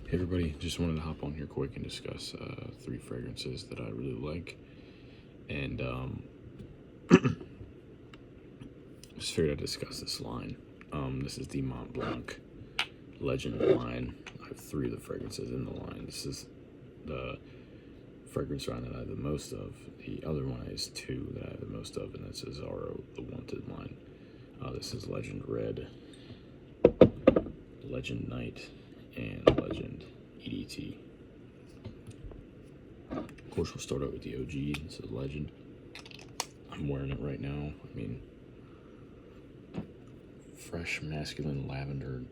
Hey everybody, just wanted to hop on here quick and discuss three fragrances that I really like, and just figured I'd discuss this line. This is the Mont Blanc Legend line. I have three of the fragrances in the line. This is the fragrance line that I have the most of. The other one is two that I have the most of, and this is Zaro, the Wanted line. This is Legend Red, Legend Night, and Legend EDT. Of course, we'll start out with the OG. This is Legend. I'm wearing it right now. I mean, fresh, masculine, lavender,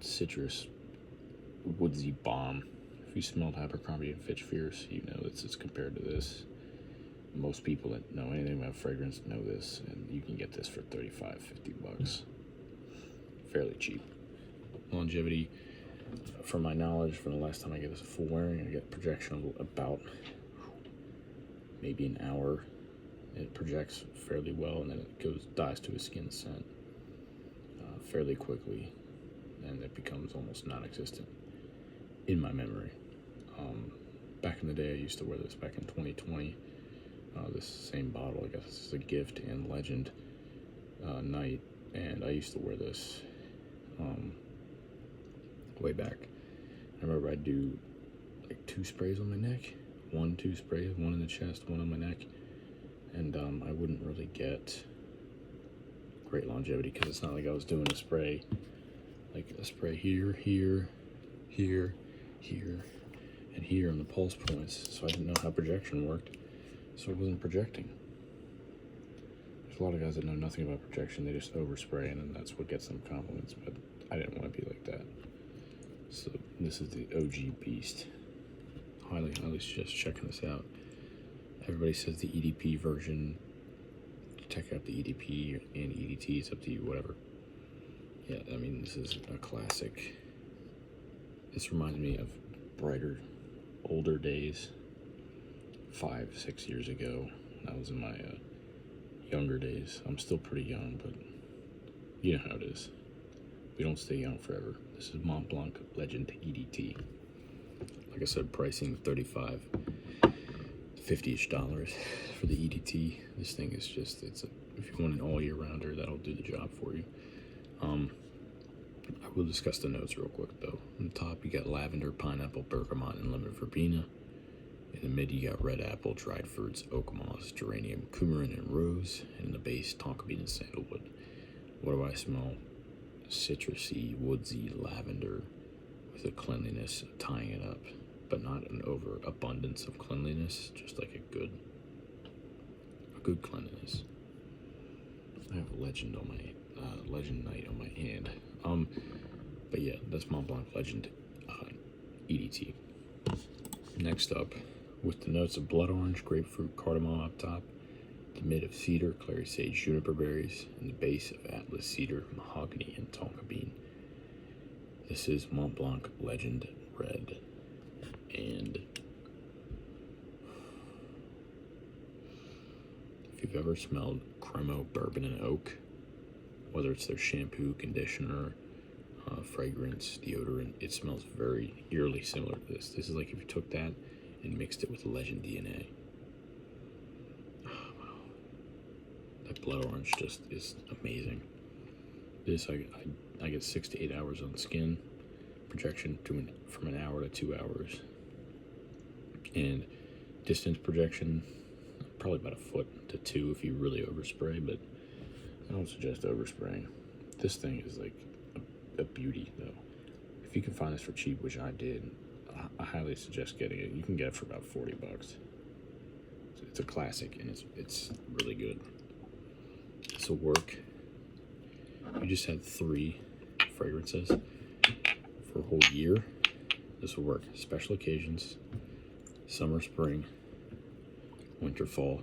citrus, woodsy bomb. If you smelled Abercrombie and Fitch Fierce, you know it's compared to this. Most people that know anything about fragrance know this, and you can get this for $35-50. Fairly cheap. Longevity, from my knowledge, from the last time I gave this a full wearing, I get projection of about maybe an hour. It projects fairly well, and then it dies to a skin scent fairly quickly, and it becomes almost non-existent in my memory. Back in the day, I used to wear this back in 2020. This same bottle, I guess this is a gift and Legend Night, and I used to wear this way back. I remember I'd do like 2 sprays on my neck, 2 sprays, one in the chest, one on my neck, and I wouldn't really get great longevity because it's not like I was doing a spray here, here, here, here, and here on the pulse points, so I didn't know how projection worked, so I wasn't projecting. There's a lot of guys that know nothing about projection, they just overspray, and then that's what gets them compliments, but I didn't want to be like that. So this is the OG Beast. Highly suggest checking this out. Everybody says the EDP version. Check out the EDP and EDT, it's up to you, whatever. Yeah, I mean, this is a classic. This reminds me of brighter, older days, 5-6 years ago. I was in my younger days. I'm still pretty young, but you know how it is. We don't stay young forever. This is Mont Blanc Legend EDT. Like I said, pricing $35, $50-ish for the EDT. This thing is just, if you want an all year rounder, that'll do the job for you. I will discuss the notes real quick though. On the top, you got lavender, pineapple, bergamot, and lemon verbena. In the mid, you got red apple, dried fruits, oak moss, geranium, coumarin, and rose. And in the base, tonka bean and sandalwood. What do I smell? Citrusy, woodsy lavender with a cleanliness tying it up, but not an overabundance of cleanliness, just like a good cleanliness. I have Legend on my Legend Night on my hand. But yeah, that's Mont Blanc Legend EDT. Next up, with the notes of blood orange, grapefruit, cardamom up top, the mid of cedar, clary sage, juniper berries, and the base of atlas cedar, mahogany, and tonka bean. This is Mont Blanc Legend Red. And if you've ever smelled Cremo Bourbon and Oak, whether it's their shampoo, conditioner, fragrance, deodorant, it smells very eerily similar to this. This is like if you took that and mixed it with Legend DNA. Oh, wow. That blood orange just is amazing. This, I get 6 to 8 hours on the skin. Projection from an hour to 2 hours. And distance projection, probably about 1 foot to 2 if you really overspray, but I don't suggest overspraying. This thing is like a beauty though. If you can find this for cheap, which I did, I highly suggest getting it. You can get it for about $40. It's a classic, and it's really good. This will work. You just had 3 fragrances for a whole year. This will work. Special occasions, summer, spring, winter, fall,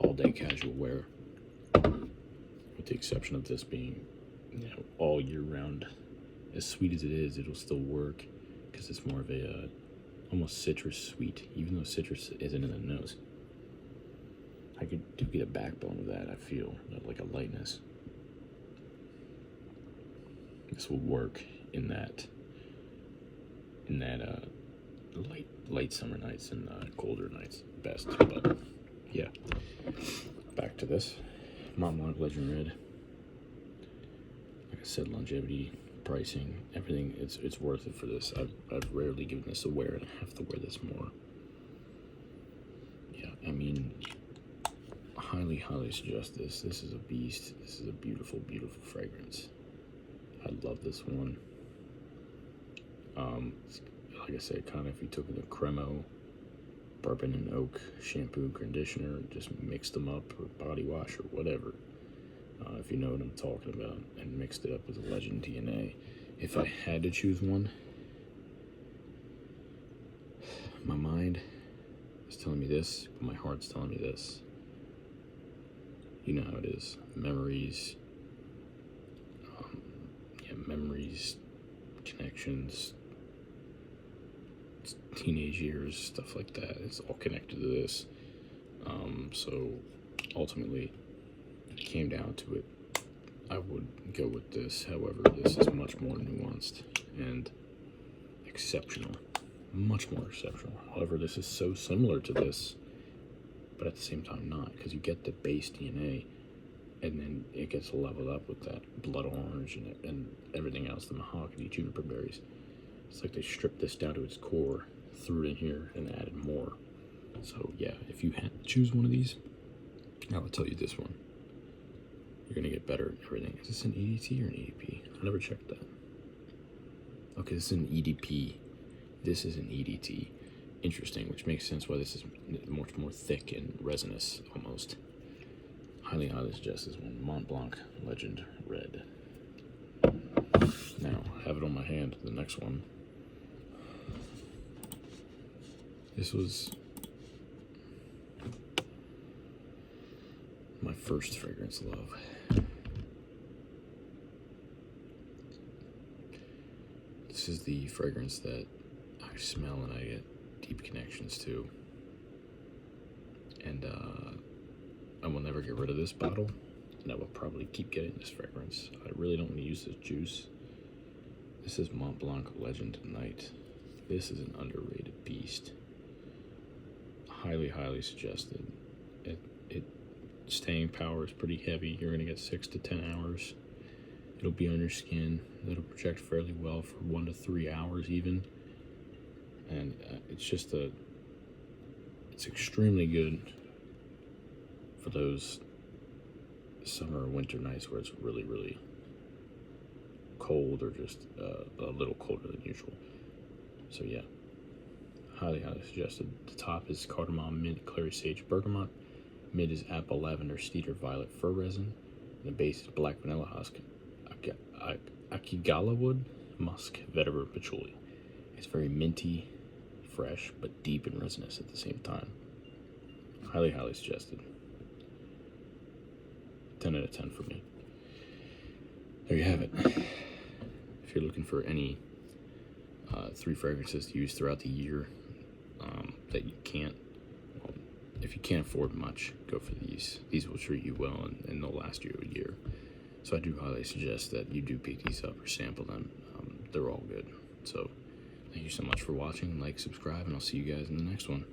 all day casual wear, with the exception of this being, all year round. As sweet as it is, it'll still work because it's more of a almost citrus sweet, even though citrus isn't in the nose. I do get a backbone of that, I feel, like a lightness. This will work in that that late summer nights and colder nights best. But yeah, back to this Mont Blanc Legend Red. Like I said, longevity, pricing, everything. It's worth it for this. I've rarely given this a wear, and I have to wear this more. Yeah, I mean, highly suggest this. This is a beast. This is a beautiful fragrance. I love this one. Like I said, kind of if you took the Cremo, bourbon and oak shampoo, conditioner, and just mixed them up, or body wash, or whatever, if you know what I'm talking about, and mixed it up with a Legend DNA. If I had to choose one, my mind is telling me this, but my heart's telling me this. You know how it is. Memories, memories, connections, teenage years, stuff like that. It's all connected to this. So ultimately, if it came down to it, I would go with this. However, this is much more nuanced and exceptional. Much more exceptional. However, this is so similar to this, but at the same time not, because you get the base DNA, and then it gets leveled up with that blood orange and everything else, the mahogany, juniper berries. It's like they stripped this down to its core, threw it in here, and added more. So yeah, if you had to choose one of these, I would tell you this one. You're gonna get better at everything. Is this an EDT or an EDP? I never checked that. Okay, this is an EDP. This is an EDT. Interesting, which makes sense why this is much more thick and resinous, almost. Highly suggest this one. Mont Blanc Legend Red. Now, have it on my hand. The next one. This was my first fragrance love. This is the fragrance that I smell and I get deep connections to. And I will never get rid of this bottle, and I will probably keep getting this fragrance. I really don't want to use this juice. This is Mont Blanc Legend Night. This is an underrated beast. Highly suggested. It staying power is pretty heavy. You're gonna get 6 to 10 hours. It'll be on your skin. It'll project fairly well for 1 to 3 hours even. And it's extremely good for those summer or winter nights where it's really cold, or just a little colder than usual. So yeah, highly suggested. The top is cardamom, mint, clary sage, bergamot. Mid is apple, lavender, cedar, violet, fir resin. And the base is black vanilla husk, akigala wood, musk, vetiver, patchouli. It's very minty, fresh, but deep and resinous at the same time. Highly suggested. 10 out of 10 for me. There you have it. If you're looking for any 3 fragrances to use throughout the year that you can't, well, if you can't afford much, go for these. These will treat you well, and they'll last you a year. So I do highly suggest that you do pick these up or sample them. They're all good. So thank you so much for watching. Like, subscribe, and I'll see you guys in the next one.